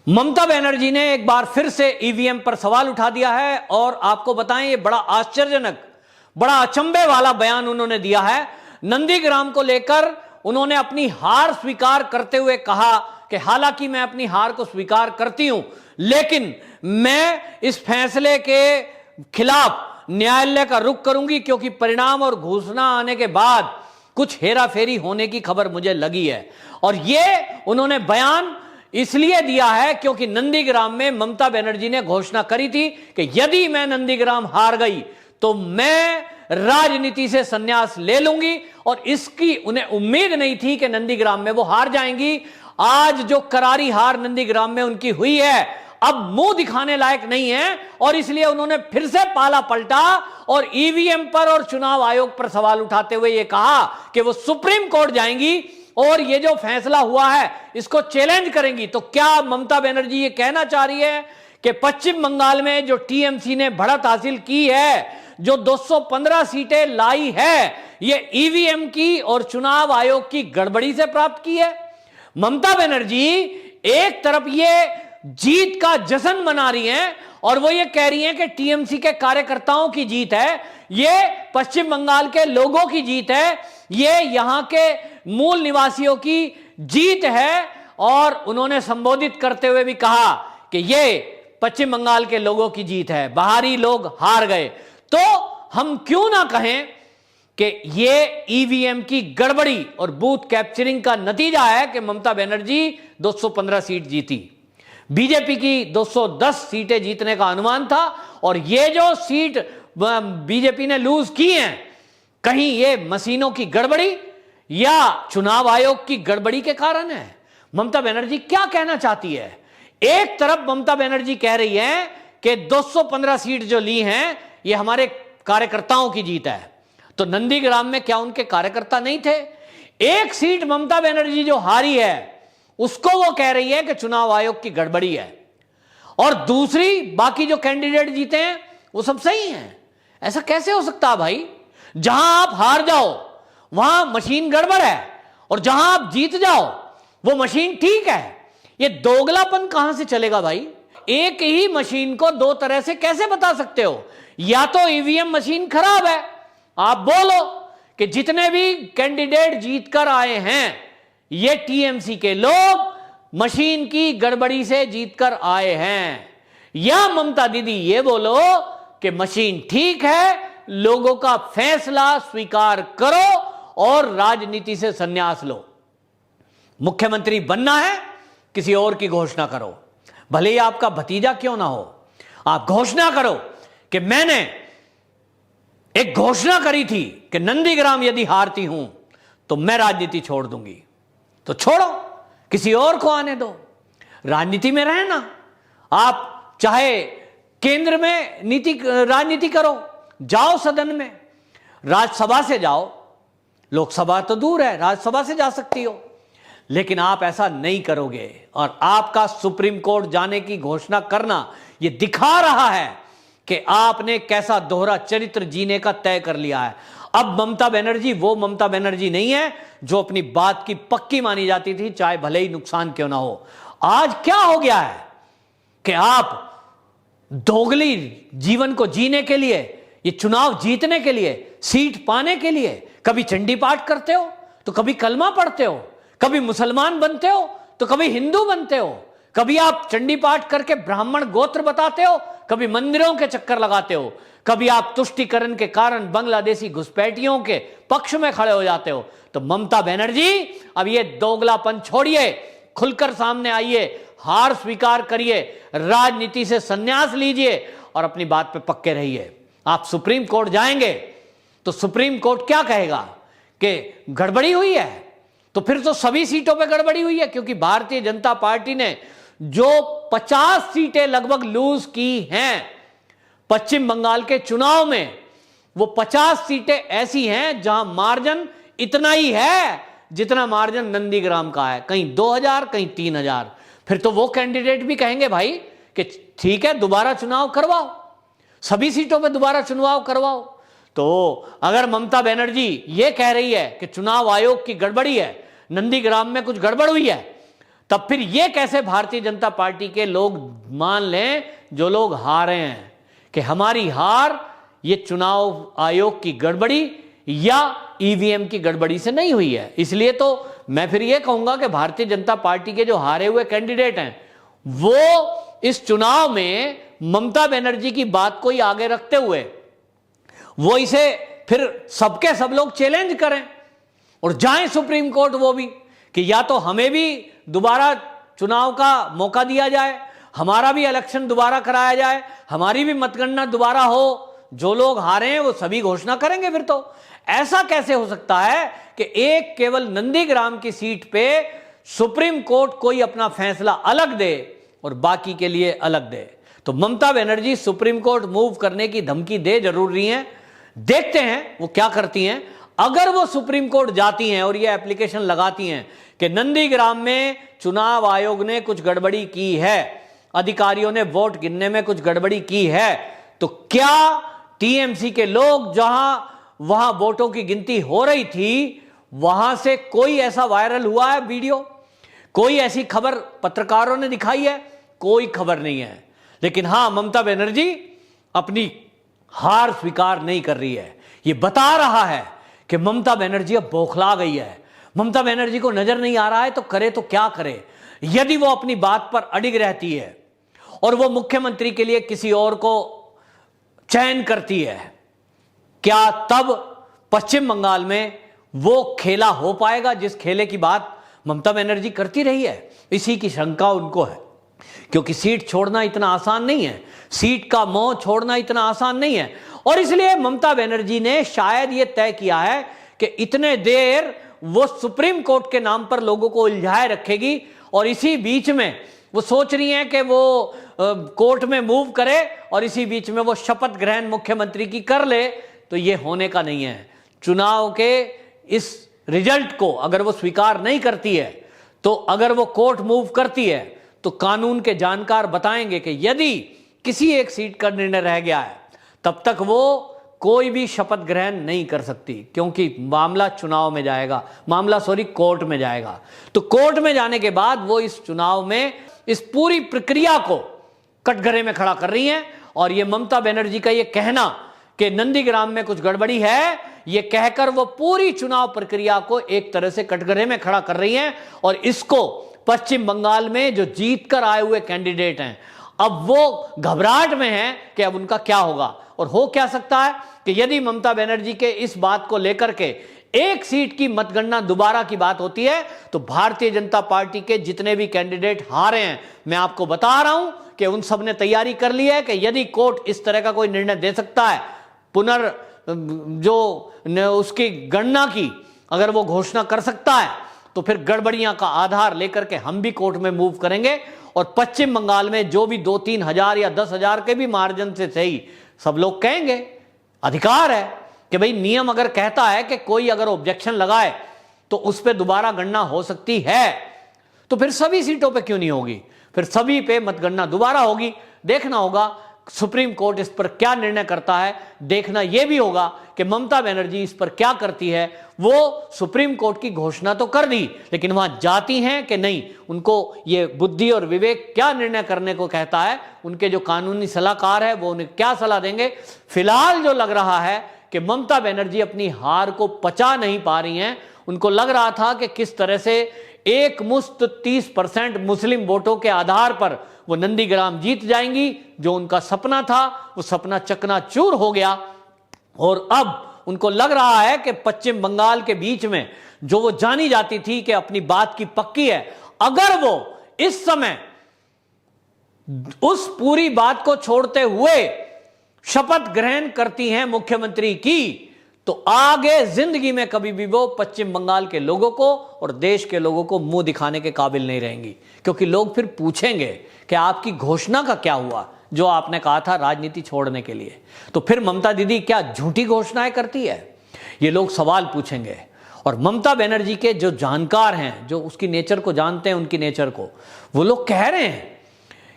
ममता बनर्जी ने एक बार फिर से ईवीएम पर सवाल उठा दिया है और आपको बताएं ये बड़ा आश्चर्यजनक, बड़ा अचंभे वाला बयान उन्होंने दिया है। नंदीग्राम को लेकर उन्होंने अपनी हार स्वीकार करते हुए कहा कि हालांकि मैं अपनी हार को स्वीकार करती हूं, लेकिन मैं इस फैसले के खिलाफ न्यायालय का रुख करूंगी क्योंकि परिणाम और घोषणा आने के बाद कुछ हेराफेरी होने की खबर मुझे लगी है। और यह उन्होंने बयान इसलिए दिया है क्योंकि नंदीग्राम में ममता बनर्जी ने घोषणा करी थी कि यदि मैं नंदीग्राम हार गई तो मैं राजनीति से संन्यास ले लूंगी, और इसकी उन्हें उम्मीद नहीं थी कि नंदीग्राम में वो हार जाएंगी। आज जो करारी हार नंदीग्राम में उनकी हुई है अब मुंह दिखाने लायक नहीं है, और इसलिए उन्होंने फिर से पाला पलटा और ईवीएम पर और चुनाव आयोग पर सवाल उठाते हुए यह कहा कि वो सुप्रीम कोर्ट जाएंगी और ये जो फैसला हुआ है इसको चैलेंज करेंगी। तो क्या ममता बनर्जी ये कहना चाह रही है कि पश्चिम बंगाल में जो टीएमसी ने बढ़त हासिल की है, जो 215 सीटें लाई है, ये ईवीएम की और चुनाव आयोग की गड़बड़ी से प्राप्त की है? ममता बनर्जी एक तरफ ये जीत का जश्न मना रही हैं और वो ये कह रही हैं कि टीएमसी के कार्यकर्ताओं की जीत है, ये पश्चिम बंगाल के लोगों की जीत है, ये यहां के मूल निवासियों की जीत है। और उन्होंने संबोधित करते हुए भी कहा कि ये पश्चिम बंगाल के लोगों की जीत है, बाहरी लोग हार गए। तो हम क्यों ना कहें कि ये ईवीएम की गड़बड़ी और बूथ कैप्चरिंग का नतीजा है कि ममता बनर्जी 215 सीट जीती। बीजेपी की 210 सीटें जीतने का अनुमान था, और ये जो सीट बीजेपी ने लूज की हैं, कहीं ये मशीनों की गड़बड़ी या चुनाव आयोग की गड़बड़ी के कारण है? ममता बनर्जी क्या कहना चाहती है? एक तरफ ममता बनर्जी कह रही है कि 215 सीट जो ली हैं ये हमारे कार्यकर्ताओं की जीत है, तो नंदीग्राम में क्या उनके कार्यकर्ता नहीं थे? एक सीट ममता बनर्जी जो हारी है उसको वो कह रही है कि चुनाव आयोग की गड़बड़ी है, और दूसरी बाकी जो कैंडिडेट जीते हैं वो सब सही हैं। ऐसा कैसे हो सकता है भाई? जहां आप हार जाओ वहां मशीन गड़बड़ है, और जहां आप जीत जाओ वो मशीन ठीक है। ये दोगलापन कहां से चलेगा भाई? एक ही मशीन को दो तरह से कैसे बता सकते हो? या तो ईवीएम मशीन खराब है, आप बोलो कि जितने भी कैंडिडेट जीतकर आए हैं ये टीएमसी के लोग मशीन की गड़बड़ी से जीतकर आए हैं, या ममता दीदी ये बोलो कि मशीन ठीक है, लोगों का फैसला स्वीकार करो और राजनीति से संन्यास लो। मुख्यमंत्री बनना है, किसी और की घोषणा करो, भले ही आपका भतीजा क्यों ना हो। आप घोषणा करो कि मैंने एक घोषणा करी थी कि नंदीग्राम यदि हारती हूं तो मैं राजनीति छोड़ दूंगी, तो छोड़ो, किसी और को आने दो, राजनीति में रहना। आप चाहे केंद्र में राजनीति करो, जाओ सदन में, राज्यसभा से जाओ, लोकसभा तो दूर है, राज्यसभा से जा सकती हो, लेकिन आप ऐसा नहीं करोगे। और आपका सुप्रीम कोर्ट जाने की घोषणा करना यह दिखा रहा है कि आपने कैसा दोहरा चरित्र जीने का तय कर लिया है। अब ममता बनर्जी वो ममता बनर्जी नहीं है जो अपनी बात की पक्की मानी जाती थी, चाहे भले ही नुकसान क्यों ना हो। आज क्या हो गया है कि आप दोगली जीवन को जीने के लिए, ये चुनाव जीतने के लिए, सीट पाने के लिए कभी चंडी पाठ करते हो तो कभी कलमा पढ़ते हो, कभी मुसलमान बनते हो तो कभी हिंदू बनते हो, कभी आप चंडी पाठ करके ब्राह्मण गोत्र बताते हो, कभी मंदिरों के चक्कर लगाते हो, कभी आप तुष्टीकरण के कारण बांग्लादेशी घुसपैठियों के पक्ष में खड़े हो जाते हो। तो ममता बनर्जी अब ये दोगलापन छोड़िए, खुलकर सामने आइए, हार स्वीकार करिए, राजनीति से संन्यास लीजिए और अपनी बात पे पक्के रहिए। आप सुप्रीम कोर्ट जाएंगे तो सुप्रीम कोर्ट क्या कहेगा कि गड़बड़ी हुई है? तो फिर तो सभी सीटों पे गड़बड़ी हुई है, क्योंकि भारतीय जनता पार्टी ने जो 50 सीटें लगभग लूज की हैं पश्चिम बंगाल के चुनाव में, वो 50 सीटें ऐसी हैं जहां मार्जिन इतना ही है जितना मार्जिन नंदीग्राम का है, कहीं 2000 कहीं 3000। फिर तो वो कैंडिडेट भी कहेंगे भाई कि ठीक है दोबारा चुनाव करवाओ, सभी सीटों पे दोबारा चुनाव करवाओ। तो अगर ममता बनर्जी ये कह रही है कि चुनाव आयोग की गड़बड़ी है, नंदीग्राम में कुछ गड़बड़ हुई है, तब फिर यह कैसे भारतीय जनता पार्टी के लोग मान लें, जो लोग हारे हैं, कि हमारी हार ये चुनाव आयोग की गड़बड़ी या ईवीएम की गड़बड़ी से नहीं हुई है। इसलिए तो मैं फिर यह कहूंगा कि भारतीय जनता पार्टी के जो हारे हुए कैंडिडेट हैं, वो इस चुनाव में ममता बनर्जी की बात को ही आगे रखते हुए वो इसे फिर सबके सब लोग चैलेंज करें और जाएं सुप्रीम कोर्ट, वो भी कि या तो हमें भी दोबारा चुनाव का मौका दिया जाए, हमारा भी इलेक्शन दोबारा कराया जाए, हमारी भी मतगणना दोबारा हो, जो लोग हारे हैं वो सभी घोषणा करेंगे। फिर तो ऐसा कैसे हो सकता है कि एक केवल नंदीग्राम की सीट पे सुप्रीम कोर्ट कोई अपना फैसला अलग दे और बाकी के लिए अलग दे। तो Mamata Banerjee supreme court move करने की धमकी दे जरूर रही हैं, देखते हैं वो क्या करती हैं। अगर वो सुप्रीम कोर्ट जाती हैं और ये एप्लीकेशन लगाती हैं कि नंदीग्राम में चुनाव आयोग ने कुछ गड़बड़ी की है, अधिकारियों ने वोट गिनने में कुछ गड़बड़ी की है, तो क्या टीएमसी के लोग जहां वहां वोटों की गिनती हो रही थी वहां से कोई ऐसा वायरल हुआ है वीडियो, कोई ऐसी खबर पत्रकारों ने दिखाई है? कोई खबर नहीं है। लेकिन हां, ममता बनर्जी अपनी हार स्वीकार नहीं कर रही है। यह बता रहा है कि ममता बनर्जी अब बौखला गई है। ममता बनर्जी को नजर नहीं आ रहा है तो करे तो क्या करे। यदि वो अपनी बात पर अडिग रहती है और वो मुख्यमंत्री के लिए किसी और को चयन करती है, क्या तब पश्चिम बंगाल में वो खेला हो पाएगा जिस खेले की बात ममता बनर्जी करती रही है? इसी की शंका उनको है, क्योंकि सीट छोड़ना इतना आसान नहीं है, सीट का मोह छोड़ना इतना आसान नहीं है। और इसलिए ममता बनर्जी ने शायद यह तय किया है कि इतने देर वो सुप्रीम कोर्ट के नाम पर लोगों को उलझाए रखेगी और इसी बीच में वो सोच रही हैं कि वो कोर्ट में मूव करे और इसी बीच में वो शपथ ग्रहण मुख्यमंत्री की कर ले, तो ये होने का नहीं है। चुनाव के इस रिजल्ट को अगर वो स्वीकार नहीं करती है, तो अगर वो कोर्ट मूव करती है, तो कानून के जानकार बताएंगे कि यदि किसी एक सीट का निर्णय रह गया है, तब तक वो कोई भी शपथ ग्रहण नहीं कर सकती, क्योंकि मामला चुनाव में जाएगा, कोर्ट में जाएगा। तो कोर्ट में जाने के बाद वो इस चुनाव में इस पूरी प्रक्रिया को कटघरे में खड़ा कर रही हैं। और ये ममता बनर्जी का ये कहना कि नंदीग्राम में कुछ गड़बड़ी है, ये कहकर वो पूरी चुनाव प्रक्रिया को एक तरह से कटघरे में खड़ा कर रही हैं। और इसको पश्चिम बंगाल में जो जीत कर आए हुए कैंडिडेट हैं, अब वो घबराहट में हैं कि अब उनका क्या होगा। और हो क्या सकता है कि यदि ममता बनर्जी के इस बात को लेकर के एक सीट की मतगणना दोबारा की बात होती है, तो भारतीय जनता पार्टी के जितने भी कैंडिडेट हारे हैं, मैं आपको बता रहा हूं कि उन सब ने तैयारी कर ली है कि यदि कोर्ट इस तरह का कोई निर्णय दे सकता है, जो उसकी गणना की अगर वो घोषणा कर सकता है, तो फिर गड़बड़ियां का आधार लेकर के हम भी कोर्ट में मूव करेंगे। और पश्चिम बंगाल में जो भी 2-3 हजार या 10 हजार के भी मार्जिन से सही, सब लोग कहेंगे, अधिकार है कि भाई नियम अगर कहता है कि कोई अगर ऑब्जेक्शन लगाए तो उस पर दोबारा गणना हो सकती है, तो फिर सभी सीटों पे क्यों नहीं होगी? फिर सभी पे मतगणना दोबारा होगी। देखना होगा सुप्रीम कोर्ट इस पर क्या निर्णय करता है। देखना यह भी होगा कि ममता बनर्जी इस पर क्या करती है। वो सुप्रीम कोर्ट की घोषणा तो कर दी, लेकिन वहां जाती हैं कि नहीं, उनको ये बुद्धि और विवेक क्या निर्णय करने को कहता है, उनके जो कानूनी सलाहकार है वो उन्हें क्या सलाह देंगे। फिलहाल जो लग रहा है कि ममता बनर्जी अपनी हार को पचा नहीं पा रही हैं। उनको लग रहा था कि किस तरह से एक मुश्त 30% मुस्लिम वोटों के आधार पर वो नंदीग्राम जीत जाएंगी। जो उनका सपना था वो सपना चकनाचूर हो गया। और अब उनको लग रहा है कि पश्चिम बंगाल के बीच में जो वो जानी जाती थी कि अपनी बात की पक्की है, अगर वो इस समय उस पूरी बात को छोड़ते हुए शपथ ग्रहण करती हैं मुख्यमंत्री की, तो आगे जिंदगी में कभी भी वो पश्चिम बंगाल के लोगों को और देश के लोगों को मुंह दिखाने के काबिल नहीं रहेंगी। क्योंकि लोग फिर पूछेंगे कि आपकी घोषणा का क्या हुआ, जो आपने कहा था राजनीति छोड़ने के लिए। तो फिर ममता दीदी क्या झूठी घोषणाएं करती है, ये लोग सवाल पूछेंगे। और ममता बनर्जी के जो जानकार हैं, जो उसकी नेचर को जानते हैं, उनकी नेचर को, वो लोग कह रहे हैं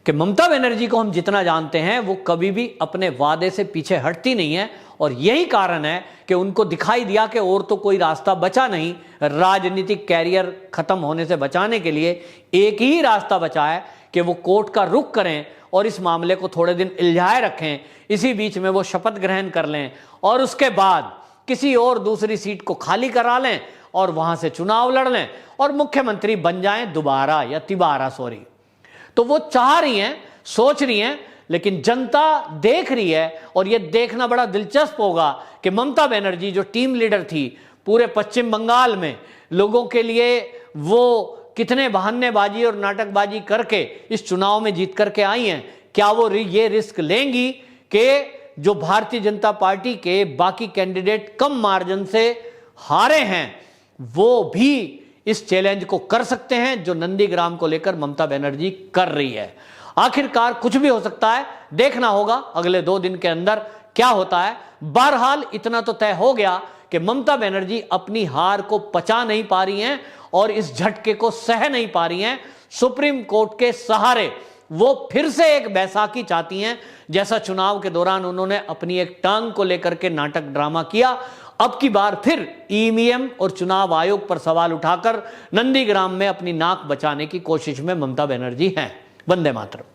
कि ममता बनर्जी को हम जितना जानते हैं, वो कभी भी अपने वादे से पीछे हटती नहीं है और यही कारण है कि उनको दिखाई दिया कि और तो कोई रास्ता बचा नहीं, राजनीतिक कैरियर खत्म होने से बचाने के लिए एक ही रास्ता बचा है कि वो कोर्ट का रुख करें और इस मामले को थोड़े दिन उलझाए रखें। इसी बीच में वो शपथ ग्रहण कर लें और उसके बाद किसी और दूसरी सीट को खाली करा लें और वहां से चुनाव लड़ लें और मुख्यमंत्री बन जाएं दोबारा या तिबारा, सॉरी। तो वो चाह रही हैं, सोच रही हैं, लेकिन जनता देख रही है और यह देखना बड़ा दिलचस्प होगा कि ममता बनर्जी जो टीम लीडर थी पूरे पश्चिम बंगाल में, लोगों के लिए वो कितने बहानेबाजी और नाटकबाजी करके इस चुनाव में जीत करके आई हैं। क्या वो ये रिस्क लेंगी कि जो भारतीय जनता पार्टी के बाकी कैंडिडेट कम मार्जिन से हारे हैं वो भी इस चैलेंज को कर सकते हैं जो नंदीग्राम को लेकर ममता बनर्जी कर रही है। आखिरकार कुछ भी हो सकता है, देखना होगा अगले 2 दिन के अंदर क्या होता है। बहरहाल इतना तो तय हो गया कि ममता बनर्जी अपनी हार को पचा नहीं पा रही हैं और इस झटके को सह नहीं पा रही हैं। सुप्रीम कोर्ट के सहारे वो फिर से एक बैसाखी चाहती हैं, जैसा चुनाव के दौरान उन्होंने अपनी एक टांग को लेकर के नाटक ड्रामा किया। अब की बार फिर ईवीएम और चुनाव आयोग पर सवाल उठाकर नंदीग्राम में अपनी नाक बचाने की कोशिश में ममता बनर्जी हैं। वंदे मातरम।